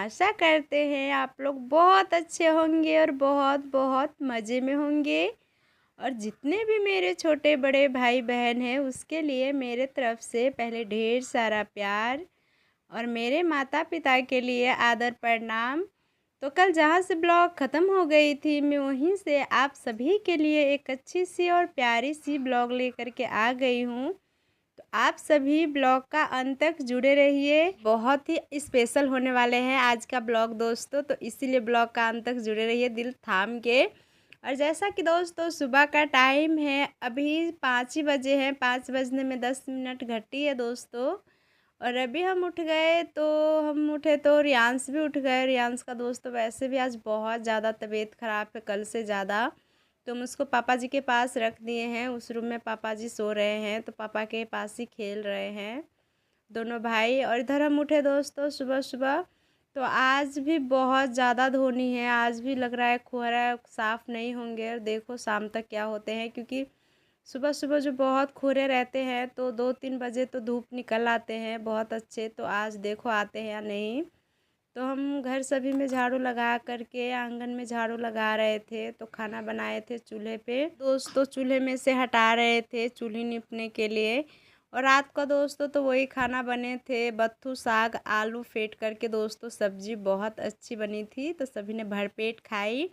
आशा करते हैं आप लोग बहुत अच्छे होंगे और बहुत बहुत मज़े में होंगे। और जितने भी मेरे छोटे बड़े भाई बहन हैं उसके लिए मेरे तरफ से पहले ढेर सारा प्यार और मेरे माता पिता के लिए आदर प्रणाम। तो कल जहाँ से ब्लॉग ख़त्म हो गई थी मैं वहीं से आप सभी के लिए एक अच्छी सी और प्यारी सी ब्लॉग लेकर के आ गई हूँ। तो आप सभी ब्लॉग का अंत तक जुड़े रहिए, बहुत ही स्पेशल होने वाले हैं आज का ब्लॉग दोस्तों, तो इसीलिए ब्लॉग का अंत तक जुड़े रहिए दिल थाम के। और जैसा कि दोस्तों सुबह का टाइम है, अभी 5 ही बजे हैं, 5 बजने में 10 मिनट घटी है दोस्तों। और अभी हम उठ गए तो हम उठे तो रियांश भी उठ गए। रियांश का दोस्तों वैसे भी आज बहुत ज़्यादा तबीयत ख़राब है, कल से ज़्यादा। तो हम उसको पापा जी के पास रख दिए हैं, उस रूम में पापा जी सो रहे हैं, तो पापा के पास ही खेल रहे हैं दोनों भाई। और इधर हम उठे दोस्तों सुबह सुबह, तो आज भी बहुत ज़्यादा धोनी है, आज भी लग रहा है कोहरा साफ़ नहीं होंगे। और देखो शाम तक क्या होते हैं, क्योंकि सुबह सुबह जो बहुत कोहरे रहते हैं तो 2-3 बजे तो धूप निकल आते हैं बहुत अच्छे। तो आज देखो आते हैं या नहीं। तो हम घर सभी में झाड़ू लगा करके आंगन में झाड़ू लगा रहे थे, तो खाना बनाए थे चूल्हे पे दोस्तों, चूल्हे में से हटा रहे थे चूल्ही निपने के लिए। और रात का दोस्तों तो वही खाना बने थे, बत्थू साग आलू फेंट करके दोस्तों, सब्जी बहुत अच्छी बनी थी, तो सभी ने भरपेट खाई।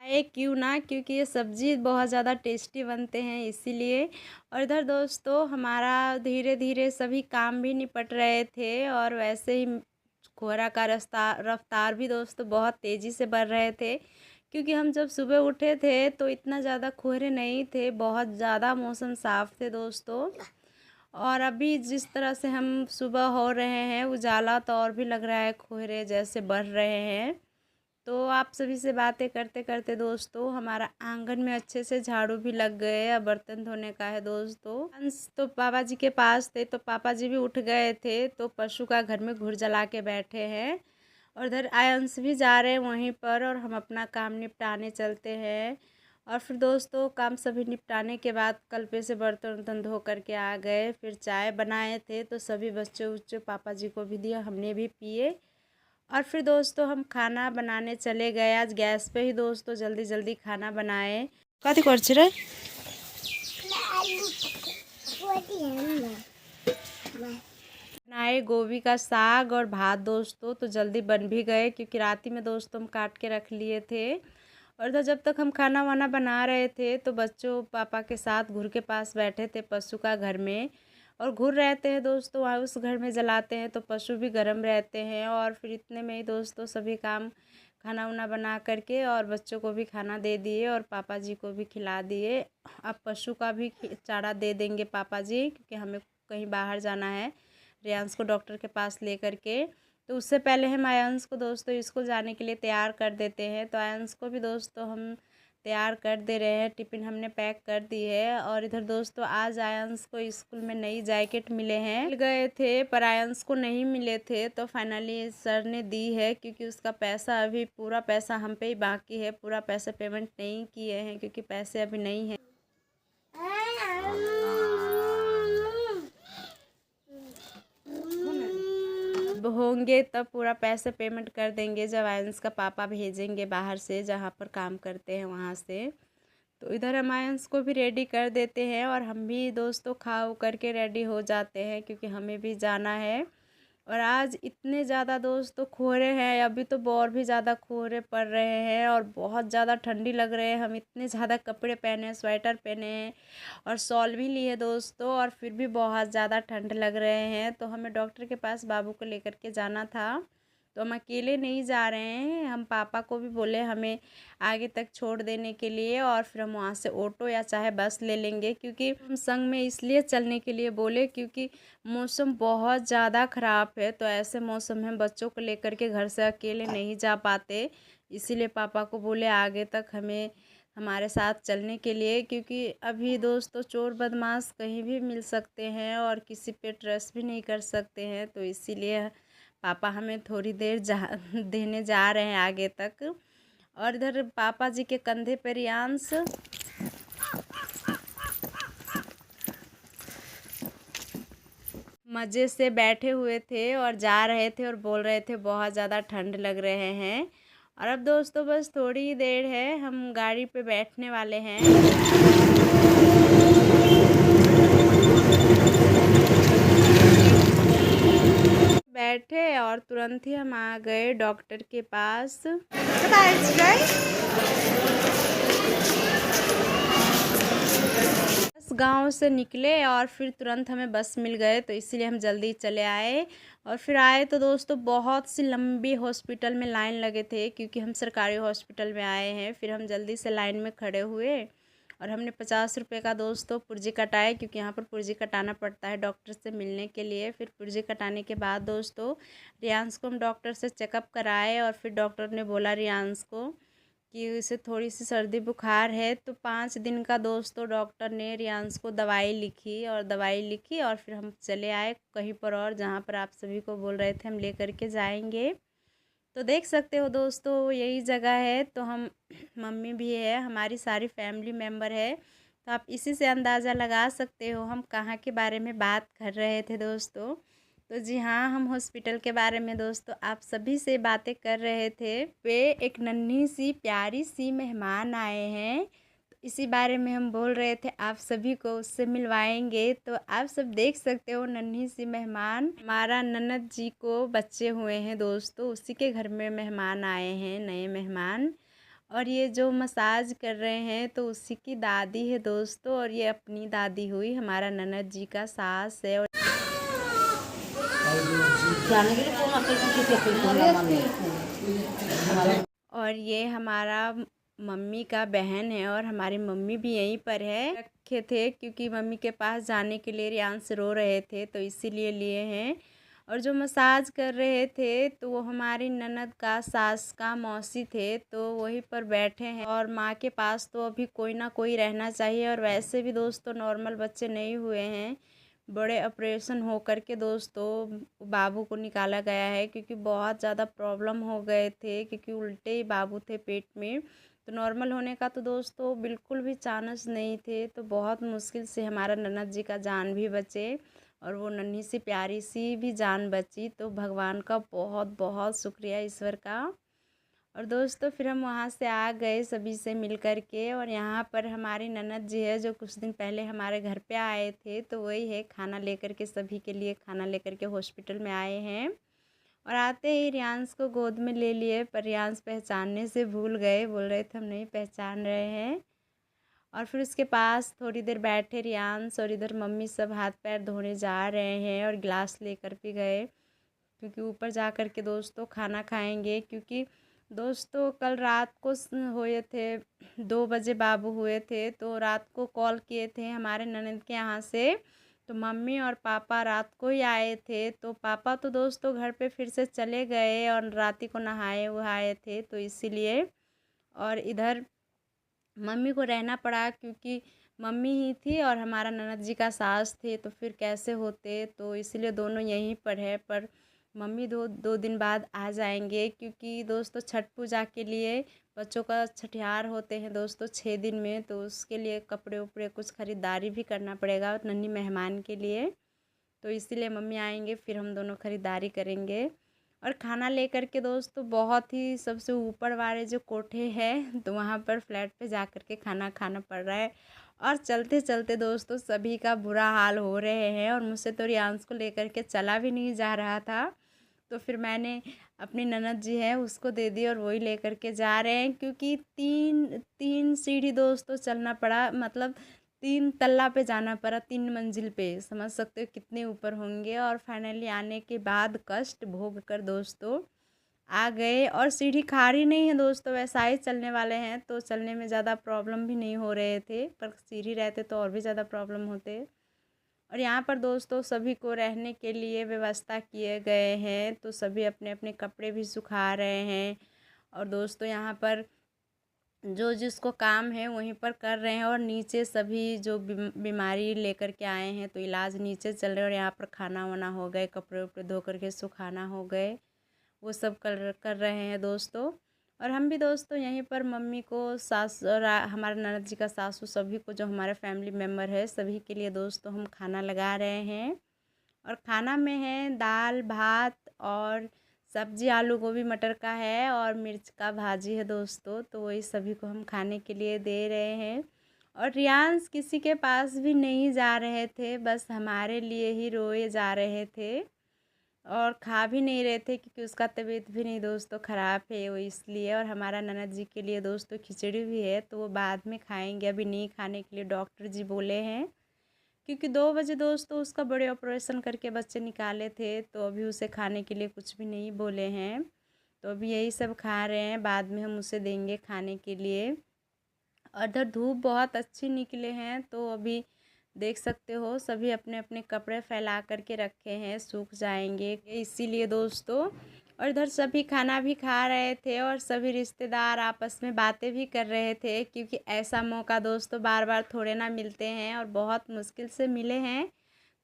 है क्यों ना, क्योंकि ये सब्ज़ी बहुत ज़्यादा टेस्टी बनते हैं इसीलिए। और इधर दोस्तों हमारा धीरे धीरे सभी काम भी निपट रहे थे, और वैसे ही कोहरा का रफ्तार भी दोस्तों बहुत तेज़ी से बढ़ रहे थे, क्योंकि हम जब सुबह उठे थे तो इतना ज़्यादा कोहरे नहीं थे, बहुत ज़्यादा मौसम साफ़ थे दोस्तों। और अभी जिस तरह से हम सुबह हो रहे हैं उजाला, तो और भी लग रहा है कोहरे जैसे बढ़ रहे हैं। तो आप सभी से बातें करते करते दोस्तों हमारा आंगन में अच्छे से झाड़ू भी लग गए। अब बर्तन धोने का है दोस्तों। अंश तो पापा जी के पास थे, तो पापा जी भी उठ गए थे, तो पशु का घर में घुर जला के बैठे हैं। और इधर आयंश भी जा रहे हैं वहीं पर, और हम अपना काम निपटाने चलते हैं। और फिर दोस्तों काम सभी निपटाने के बाद कल पे से बर्तन वर्तन धो करके आ गए। फिर चाय बनाए थे तो सभी बच्चे उच्चे पापा जी को भी दिया, हमने भी पिए। और फिर दोस्तों हम खाना बनाने चले गए, आज गैस पे ही दोस्तों जल्दी जल्दी खाना बनाए। कथी कर रे? बनाए गोभी का साग और भात दोस्तों, तो जल्दी बन भी गए, क्योंकि रात ही में दोस्तों हम काट के रख लिए थे। और इधर जब तक हम खाना वाना बना रहे थे तो बच्चों पापा के साथ घुर के पास बैठे थे पशु का घर में। और घुर रहते हैं दोस्तों, वहाँ उस घर में जलाते हैं तो पशु भी गर्म रहते हैं। और फिर इतने में ही दोस्तों सभी काम खाना वाना बना करके और बच्चों को भी खाना दे दिए और पापा जी को भी खिला दिए। अब पशु का भी चारा दे देंगे पापा जी, क्योंकि हमें कहीं बाहर जाना है रियांश को डॉक्टर के पास ले करके। तो उससे पहले हम आयंश को दोस्तों स्कूल जाने के लिए तैयार कर देते हैं। तो आयंश को भी दोस्तों हम तैयार कर दे रहे हैं, टिफ़िन हमने पैक कर दी है। और इधर दोस्तों आज आयंश को स्कूल में नई जैकेट मिले हैं, मिल गए थे पर आयंश को नहीं मिले थे, तो फाइनली सर ने दी है, क्योंकि उसका पैसा अभी पूरा पैसा हम पे ही बाकी है, पूरा पैसा पेमेंट नहीं किए हैं क्योंकि पैसे अभी नहीं हैं। होंगे तब पूरा पैसे पेमेंट कर देंगे, जब आयंश का पापा भेजेंगे बाहर से जहाँ पर काम करते हैं वहाँ से। तो इधर हम आयंश को भी रेडी कर देते हैं और हम भी दोस्तों खा उ करके रेडी हो जाते हैं, क्योंकि हमें भी जाना है। और आज इतने ज़्यादा दोस्तों कोहरे हैं, अभी तो और भी ज़्यादा कोहरे पड़ रहे हैं और बहुत ज़्यादा ठंडी लग रहे हैं। हम इतने ज़्यादा कपड़े पहने, स्वेटर पहने हैं और शॉल भी लिए दोस्तों, और फिर भी बहुत ज़्यादा ठंड लग रहे हैं। तो हमें डॉक्टर के पास बाबू को लेकर के जाना था, तो हम अकेले नहीं जा रहे हैं, हम पापा को भी बोले हमें आगे तक छोड़ देने के लिए, और फिर हम वहाँ से ऑटो या चाहे बस ले लेंगे। क्योंकि हम संग में इसलिए चलने के लिए बोले क्योंकि मौसम बहुत ज़्यादा ख़राब है, तो ऐसे मौसम में बच्चों को लेकर के घर से अकेले नहीं जा पाते, इसीलिए पापा को बोले आगे तक हमें हमारे साथ चलने के लिए। क्योंकि अभी दोस्तों चोर बदमाश कहीं भी मिल सकते हैं और किसी पे ट्रस्ट भी नहीं कर सकते हैं, तो इसीलिए पापा हमें थोड़ी देर देने जा रहे हैं आगे तक। और इधर पापा जी के कंधे पर रियांश मज़े से बैठे हुए थे और जा रहे थे और बोल रहे थे बहुत ज़्यादा ठंड लग रहे हैं। और अब दोस्तों बस थोड़ी ही देर है, हम गाड़ी पे बैठने वाले हैं। बैठे और तुरंत ही हम आ गए डॉक्टर के पास। बस गांव से निकले और फिर तुरंत हमें बस मिल गए, तो इसीलिए हम जल्दी चले आए। और फिर आए तो दोस्तों बहुत सी लंबी हॉस्पिटल में लाइन लगे थे, क्योंकि हम सरकारी हॉस्पिटल में आए हैं। फिर हम जल्दी से लाइन में खड़े हुए और हमने 50 रुपये का दोस्तों पुर्जी कटाए, क्योंकि यहाँ पर पुर्जी कटाना पड़ता है डॉक्टर से मिलने के लिए। फिर पुर्जी कटाने के बाद दोस्तों रियांश को हम डॉक्टर से चेकअप कराए और फिर डॉक्टर ने बोला रियांश को कि उसे थोड़ी सी सर्दी बुखार है। तो 5 दिन का दोस्तों डॉक्टर ने रियांश को दवाई लिखी और फिर हम चले आए कहीं पर और, जहाँ पर आप सभी को बोल रहे थे हम ले करके जाएंगे। तो देख सकते हो दोस्तों यही जगह है। तो हम मम्मी भी है, हमारी सारी फैमिली मेम्बर है, तो आप इसी से अंदाज़ा लगा सकते हो हम कहाँ के बारे में बात कर रहे थे दोस्तों। तो जी हाँ, हम हॉस्पिटल के बारे में दोस्तों आप सभी से बातें कर रहे थे। वे एक नन्ही सी प्यारी सी मेहमान आए हैं, तो इसी बारे में हम बोल रहे थे, आप सभी को उससे मिलवाएंगे। तो आप सब देख सकते हो नन्ही सी मेहमान, हमारा ननद जी को बच्चे हुए हैं दोस्तों, उसी के घर में मेहमान आए हैं, नए मेहमान। और ये जो मसाज कर रहे हैं तो उसी की दादी है दोस्तों, और ये अपनी दादी हुई, हमारा ननद जी का सास है। और ये हमारा मम्मी का बहन है, और हमारी मम्मी भी यहीं पर है। रखे थे क्योंकि मम्मी के पास जाने के लिए रियांश रो रहे थे, तो इसीलिए लिए हैं। और जो मसाज कर रहे थे तो वो हमारी ननद का सास का मौसी थे, तो वहीं पर बैठे हैं। और माँ के पास तो अभी कोई ना कोई रहना चाहिए, और वैसे भी दोस्तों नॉर्मल बच्चे नहीं हुए हैं, बड़े ऑपरेशन हो कर के दोस्तों बाबू को निकाला गया है, क्योंकि बहुत ज़्यादा प्रॉब्लम हो गए थे, क्योंकि उल्टे ही बाबू थे पेट में। तो नॉर्मल होने का तो दोस्तों बिल्कुल भी चांस नहीं थे, तो बहुत मुश्किल से हमारा ननद जी का जान भी बचे और वो नन्ही सी प्यारी सी भी जान बची। तो भगवान का बहुत बहुत शुक्रिया, ईश्वर का। और दोस्तों फिर हम वहाँ से आ गए सभी से मिल कर के। और यहाँ पर हमारी ननद जी है जो कुछ दिन पहले हमारे घर पे आए थे, तो वही है खाना लेकर के, सभी के लिए खाना लेकर के हॉस्पिटल में आए हैं। और आते ही रियांश को गोद में ले लिए, पर रियांश पहचानने से भूल गए, बोल रहे थे हम नहीं पहचान रहे हैं। और फिर उसके पास थोड़ी देर बैठे रियांश, और इधर मम्मी सब हाथ पैर धोने जा रहे हैं और गिलास लेकर भी गए, क्योंकि ऊपर जा कर के दोस्तों खाना खाएंगे। क्योंकि दोस्तों कल रात को हुए थे 2 बजे बाबू हुए थे, तो रात को कॉल किए थे हमारे ननद के यहाँ से, तो मम्मी और पापा रात को ही आए थे। तो पापा तो दोस्तों घर पे फिर से चले गए और रात ही को नहाए वहाए थे, तो इसीलिए। और इधर मम्मी को रहना पड़ा, क्योंकि मम्मी ही थी और हमारा ननद जी का सास थे, तो फिर कैसे होते, तो इसलिए दोनों यहीं पर है। पर मम्मी दो दिन बाद आ जाएंगे, क्योंकि दोस्तों छठ पूजा के लिए बच्चों का छठिहार होते हैं दोस्तों 6 दिन में, तो उसके लिए कपड़े उपड़े कुछ ख़रीदारी भी करना पड़ेगा नन्ही मेहमान के लिए, तो इसीलिए मम्मी आएंगे, फिर हम दोनों ख़रीदारी करेंगे। और खाना लेकर के दोस्तों बहुत ही सबसे ऊपर वाले जो कोठे हैं, तो वहाँ पर फ्लैट पे जा कर के खाना खाना पड़ रहा है। और चलते चलते दोस्तों सभी का बुरा हाल हो रहे हैं, और मुझसे तो रियांश को लेकर के चला भी नहीं जा रहा था, तो फिर मैंने अपनी ननद जी है उसको दे दी और वही लेकर के जा रहे हैं। क्योंकि तीन तीन सीढ़ी दोस्तों चलना पड़ा, मतलब 3 तल्ला पे जाना पड़ा, 3 मंजिल पे, समझ सकते हो कितने ऊपर होंगे। और फाइनली आने के बाद कष्ट भोग कर दोस्तों आ गए। और सीढ़ी खारी नहीं है दोस्तों, वैसा ही चलने वाले हैं, तो चलने में ज़्यादा प्रॉब्लम भी नहीं हो रहे थे, पर सीढ़ी रहते तो और भी ज़्यादा प्रॉब्लम होते। और यहाँ पर दोस्तों सभी को रहने के लिए व्यवस्था किए गए हैं, तो सभी अपने अपने कपड़े भी सुखा रहे हैं। और दोस्तों यहाँ पर जो जिसको काम है वहीं पर कर रहे हैं, और नीचे सभी जो बीमारी लेकर के आए हैं तो इलाज नीचे चल रहे हैं। और यहाँ पर खाना वाना हो गए, कपड़े उपड़े धो करके सुखाना हो गए, वो सब कर रहे हैं दोस्तों। और हम भी दोस्तों यहीं पर मम्मी को, सास और हमारे ननद जी का सासू, सभी को जो हमारे फैमिली मेम्बर है सभी के लिए दोस्तों हम खाना लगा रहे हैं। और खाना में है दाल भात और सब्जी आलू गोभी मटर का है और मिर्च का भाजी है दोस्तों। तो वही सभी को हम खाने के लिए दे रहे हैं। और रियांश किसी के पास भी नहीं जा रहे थे, बस हमारे लिए ही रोए जा रहे थे और खा भी नहीं रहे थे क्योंकि उसका तबीयत भी नहीं दोस्तों ख़राब है वो इसलिए। और हमारा ननद जी के लिए दोस्तों खिचड़ी भी है, तो वो बाद में खाएंगे, अभी नहीं खाने के लिए डॉक्टर जी बोले हैं। क्योंकि 2 बजे दोस्तों उसका बड़े ऑपरेशन करके बच्चे निकाले थे, तो अभी उसे खाने के लिए कुछ भी नहीं बोले हैं। तो अभी यही सब खा रहे हैं, बाद में हम उसे देंगे खाने के लिए। और इधर धूप बहुत अच्छी निकले हैं, तो अभी देख सकते हो सभी अपने अपने कपड़े फैला करके रखे हैं, सूख जाएंगे इसीलिए दोस्तों। और इधर सभी खाना भी खा रहे थे और सभी रिश्तेदार आपस में बातें भी कर रहे थे, क्योंकि ऐसा मौका दोस्तों बार बार थोड़े ना मिलते हैं और बहुत मुश्किल से मिले हैं।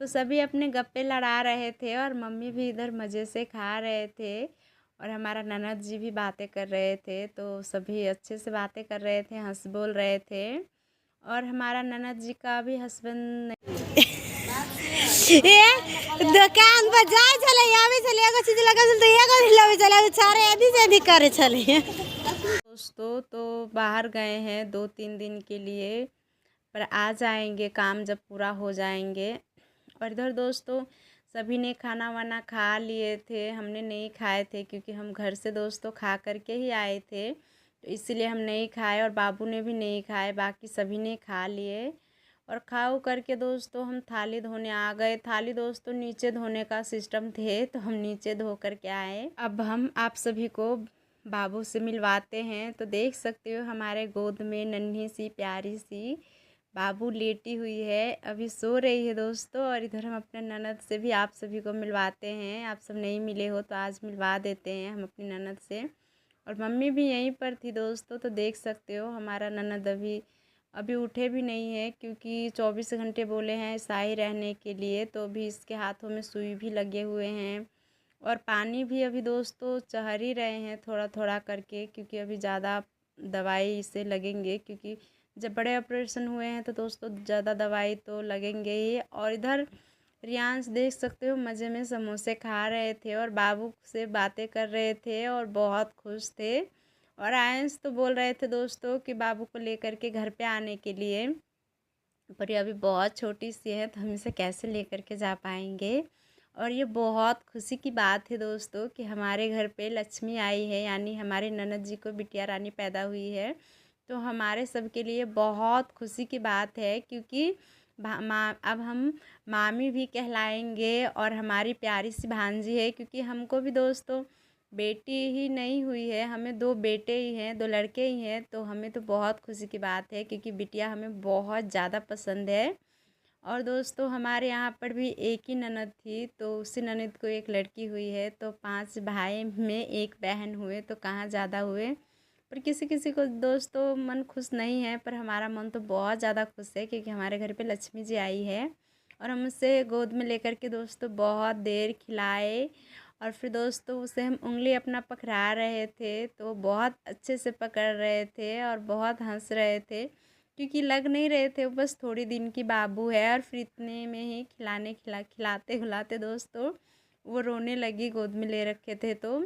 तो सभी अपने गप्पे लड़ा रहे थे और मम्मी भी इधर मज़े से खा रहे थे और हमारा ननद जी भी बातें कर रहे थे। तो सभी अच्छे से बातें कर रहे थे, हंस बोल रहे थे। और हमारा ननद जी का भी हस्बैंड ये दुकान पर जाए चले आवे चले एगो चीज लगा चल तो एगो हिलावे चले सारे आदि से अधिक करे चले दोस्तों। तो बाहर गए हैं 2-3 दिन के लिए, पर आ जाएंगे काम जब पूरा हो जाएंगे। और इधर दोस्तों सभी ने खाना वाना खा लिए थे, हमने नहीं खाए थे क्योंकि हम घर से दोस्तों खा करके ही आए थे, तो इसीलिए हम नहीं खाए और बाबू ने भी नहीं खाए, बाकी सभी ने खा लिए। और खाओ करके दोस्तों हम थाली धोने आ गए। थाली दोस्तों नीचे धोने का सिस्टम थे, तो हम नीचे धो करके आए। अब हम आप सभी को बाबू से मिलवाते हैं। तो देख सकते हो हमारे गोद में नन्ही सी प्यारी सी बाबू लेटी हुई है, अभी सो रही है दोस्तों। और इधर हम अपने ननद से भी आप सभी को मिलवाते हैं, आप सब नहीं मिले हो तो आज मिलवा देते हैं हम अपनी ननद से। और मम्मी भी यहीं पर थी दोस्तों। तो देख सकते हो हमारा ननद अभी अभी उठे भी नहीं है, क्योंकि 24 घंटे बोले हैं शाही रहने के लिए। तो अभी इसके हाथों में सुई भी लगे हुए हैं और पानी भी अभी दोस्तों चढ़ ही रहे हैं थोड़ा थोड़ा करके, क्योंकि अभी ज़्यादा दवाई इसे लगेंगे, क्योंकि जब बड़े ऑपरेशन हुए हैं तो दोस्तों ज़्यादा दवाई तो लगेंगे ही। और इधर रियांश देख सकते हो मज़े में समोसे खा रहे थे और बाबू से बातें कर रहे थे और बहुत खुश थे। और आयंस तो बोल रहे थे दोस्तों कि बाबू को लेकर के घर पे आने के लिए, पर ये अभी बहुत छोटी सी है तो हम इसे कैसे लेकर के जा पाएंगे। और ये बहुत खुशी की बात है दोस्तों कि हमारे घर पे लक्ष्मी आई है, यानी हमारे ननद जी को बिटिया रानी पैदा हुई है। तो हमारे सबके लिए बहुत खुशी की बात है, क्योंकि अब हम मामी भी कहलाएंगे और हमारी प्यारी सी भांजी है। क्योंकि हमको भी दोस्तों बेटी ही नहीं हुई है, हमें 2 बेटे ही हैं, 2 लड़के ही हैं। तो हमें तो बहुत खुशी की बात है, क्योंकि बिटिया हमें बहुत ज़्यादा पसंद है। और दोस्तों हमारे यहाँ पर भी एक ही ननद थी, तो उसी ननद को एक लड़की हुई है। तो 5 भाई में एक बहन हुए, तो कहाँ ज़्यादा हुए। पर किसी किसी को दोस्तों मन खुश नहीं है, पर हमारा मन तो बहुत ज़्यादा खुश है, क्योंकि हमारे घर पे लक्ष्मी जी आई है। और हम उसे गोद में लेकर के दोस्तों बहुत देर खिलाए और फिर दोस्तों उसे हम उंगली अपना पकड़ा रहे थे, तो बहुत अच्छे से पकड़ रहे थे और बहुत हंस रहे थे, क्योंकि लग नहीं रहे थे, वो बस थोड़ी दिन की बाबू है। और फिर इतने में ही खिलाते खिलाते दोस्तों वो रोने लगी, गोद में ले रखे थे। तो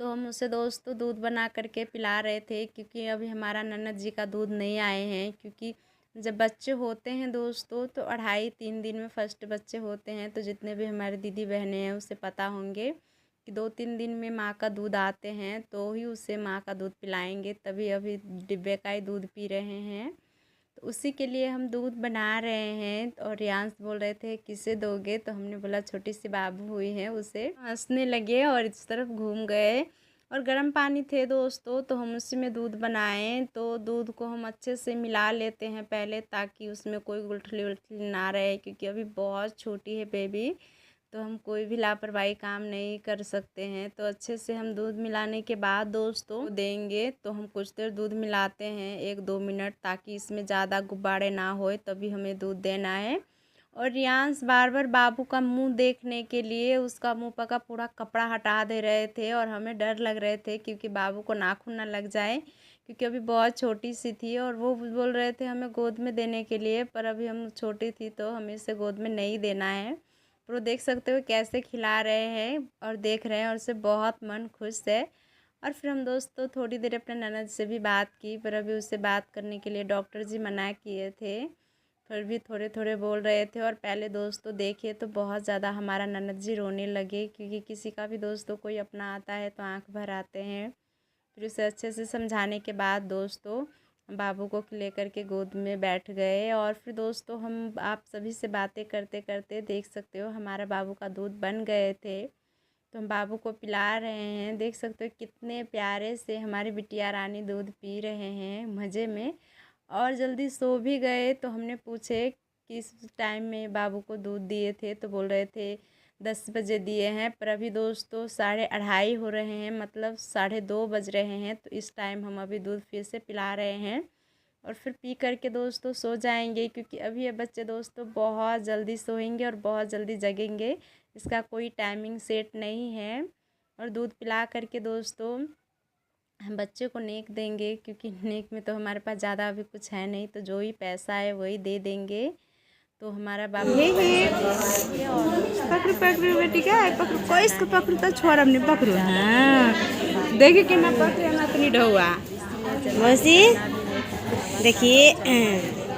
हम उसे दोस्तों दूध बना करके पिला रहे थे, क्योंकि अभी हमारा ननद जी का दूध नहीं आए हैं। क्योंकि जब बच्चे होते हैं दोस्तों तो 2.5-3 दिन में फर्स्ट बच्चे होते हैं। तो जितने भी हमारे दीदी बहनें हैं उसे पता होंगे कि 2-3 दिन में माँ का दूध आते हैं, तो ही उसे माँ का दूध पिलाएंगे, तभी अभी डिब्बे का ही दूध पी रहे हैं। तो उसी के लिए हम दूध बना रहे हैं। और रियांश बोल रहे थे किसे दोगे, तो हमने बोला छोटी सी बाबू हुई है उसे। हंसने लगे और इस तरफ घूम गए। और गर्म पानी थे दोस्तों, तो हम उसी में दूध बनाए। तो दूध को हम अच्छे से मिला लेते हैं पहले, ताकि उसमें कोई गुठली उठली ना रहे, क्योंकि अभी बहुत छोटी है बेबी, तो हम कोई भी लापरवाही काम नहीं कर सकते हैं। तो अच्छे से हम दूध मिलाने के बाद दोस्तों देंगे। तो हम कुछ देर दूध मिलाते हैं 1-2 मिनट, ताकि इसमें ज़्यादा गुब्बारे ना होए, तभी हमें दूध देना है। और रियांश बार बार बाबू का मुंह देखने के लिए उसका मुंह पर का पूरा कपड़ा हटा दे रहे थे, और हमें डर लग रहे थे क्योंकि बाबू को नाखून ना लग जाए, क्योंकि अभी बहुत छोटी सी थी। और वो बोल रहे थे हमें गोद में देने के लिए, पर अभी हम छोटी थी तो हमें इसे गोद में नहीं देना है। प्रो देख सकते हो कैसे खिला रहे हैं और देख रहे हैं, और उससे बहुत मन खुश है। और फिर हम दोस्तों थोड़ी देर अपने ननद से भी बात की, पर अभी उससे बात करने के लिए डॉक्टर जी मना किए थे, फिर भी थोड़े थोड़े बोल रहे थे। और पहले दोस्तों देखिए तो बहुत ज़्यादा हमारा ननद जी रोने लगे, क्योंकि किसी का भी दोस्तों कोई अपना आता है तो आंख भर आते हैं। फिर उसे अच्छे से समझाने के बाद दोस्तों बाबू को लेकर के गोद में बैठ गए। और फिर दोस्तों हम आप सभी से बातें करते करते देख सकते हो हमारा बाबू का दूध बन गए थे, तो हम बाबू को पिला रहे हैं। देख सकते हो कितने प्यारे से हमारी बिटिया रानी दूध पी रहे हैं मज़े में, और जल्दी सो भी गए। तो हमने पूछे किस टाइम में बाबू को दूध दिए थे, तो बोल रहे थे 10 बजे दिए हैं, पर अभी दोस्तों 2:30 हो रहे हैं, मतलब 2:30 बज रहे हैं। तो इस टाइम हम अभी दूध फिर से पिला रहे हैं और फिर पी करके दोस्तों सो जाएंगे, क्योंकि अभी ये बच्चे दोस्तों बहुत जल्दी सोएंगे और बहुत जल्दी जगेंगे, इसका कोई टाइमिंग सेट नहीं है। और दूध पिला करके दोस्तों हम बच्चे को नेक देंगे, क्योंकि नेक में तो हमारे पास ज़्यादा अभी कुछ है नहीं, तो जो ही पैसा है वही दे देंगे। तो हमारा बाबू पकड़ू पकड़ू बेटी का पकड़ू, कोई इसको पकड़ू तो छोड़ अपने पकड़ू। हाँ देखिए कि ना पकड़े ना तो नहीं ढोआ मौसी देखिए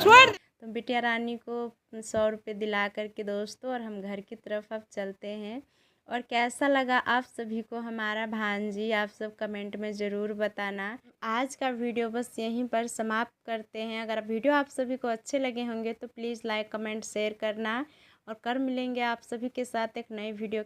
छोड़। तो बिटिया रानी को 100 रुपये दिला करके दोस्तों और हम घर की तरफ अब चलते हैं। और कैसा लगा आप सभी को हमारा भांजी, आप सब कमेंट में ज़रूर बताना। आज का वीडियो बस यहीं पर समाप्त करते हैं। अगर वीडियो आप सभी को अच्छे लगे होंगे तो प्लीज़ लाइक कमेंट शेयर करना, और कर मिलेंगे आप सभी के साथ एक नई वीडियो।